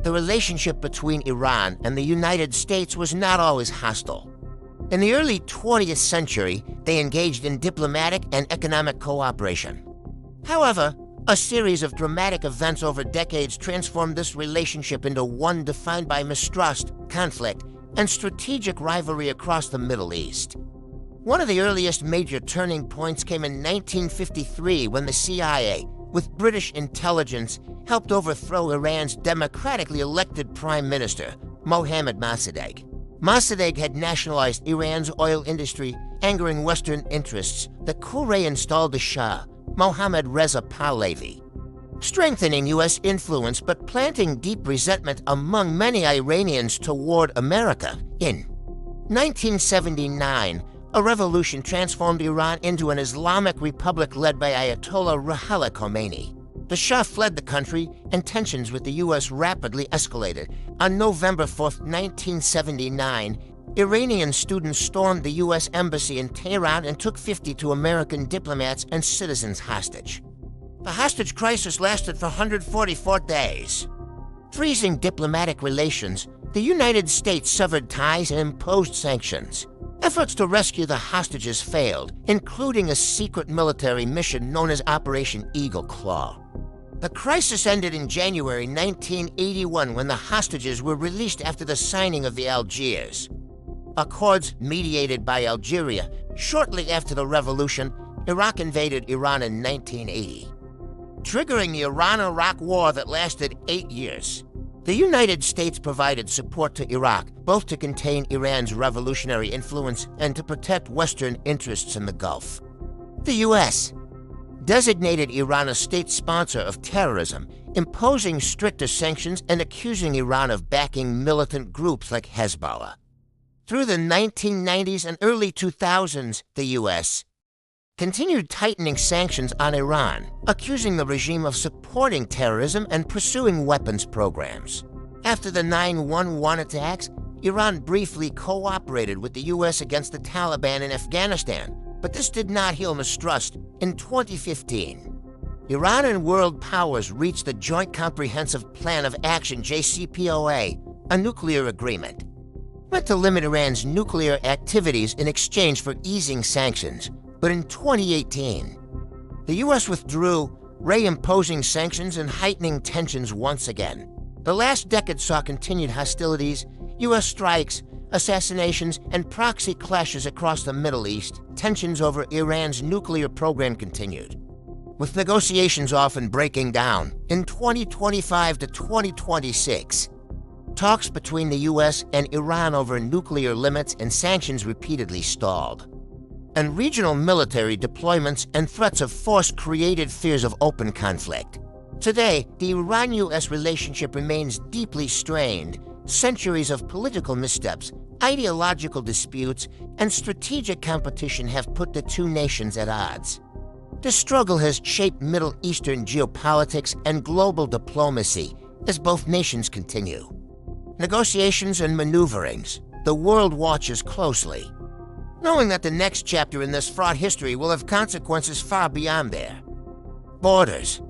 the relationship between Iran and the United States was not always hostile. In the early 20th century, they engaged in diplomatic and economic cooperation. However, a series of dramatic events over decades transformed this relationship into one defined by mistrust, conflict, and strategic rivalry across the Middle East. One of the earliest major turning points came in 1953 when the CIA, with British intelligence, helped overthrow Iran's democratically elected Prime Minister, Mohammad Mossadegh. Mossadegh had nationalized Iran's oil industry, angering Western interests. The coup reinstalled the Shah, Mohammad Reza Pahlavi, strengthening U.S. influence but planting deep resentment among many Iranians toward America. In 1979, a revolution transformed Iran into an Islamic republic led by Ayatollah Ruhollah Khomeini. The Shah fled the country, and tensions with the U.S. rapidly escalated. On November 4, 1979, Iranian students stormed the U.S. embassy in Tehran and took 52 American diplomats and citizens hostage. The hostage crisis lasted for 144 days. Freezing diplomatic relations, the United States severed ties and imposed sanctions. Efforts to rescue the hostages failed, including a secret military mission known as Operation Eagle Claw. The crisis ended in January 1981 when the hostages were released after the signing of the Algiers Accords mediated by Algeria. Shortly after the revolution, Iraq invaded Iran in 1980, triggering the Iran-Iraq War that lasted 8 years. The United States provided support to Iraq, both to contain Iran's revolutionary influence and to protect Western interests in the Gulf. The U.S. designated Iran a state sponsor of terrorism, imposing stricter sanctions and accusing Iran of backing militant groups like Hezbollah. Through the 1990s and early 2000s, the U.S. continued tightening sanctions on Iran, accusing the regime of supporting terrorism and pursuing weapons programs. After the 9/11 attacks, Iran briefly cooperated with the U.S. against the Taliban in Afghanistan, but this did not heal mistrust. In 2015, Iran and world powers reached the Joint Comprehensive Plan of Action (JCPOA), a nuclear agreement meant to limit Iran's nuclear activities in exchange for easing sanctions. But in 2018, the U.S. withdrew, reimposing sanctions and heightening tensions once again. The last decade saw continued hostilities, U.S. strikes, assassinations, and proxy clashes across the Middle East. Tensions over Iran's nuclear program continued, with negotiations often breaking down. In 2025 to 2026, talks between the U.S. and Iran over nuclear limits and sanctions repeatedly stalled, and regional military deployments and threats of force created fears of open conflict. Today, the Iran-U.S. relationship remains deeply strained. Centuries of political missteps, ideological disputes, and strategic competition have put the two nations at odds. This struggle has shaped Middle Eastern geopolitics and global diplomacy as both nations continue negotiations and maneuverings. The world watches closely, knowing that the next chapter in this fraught history will have consequences far beyond their borders.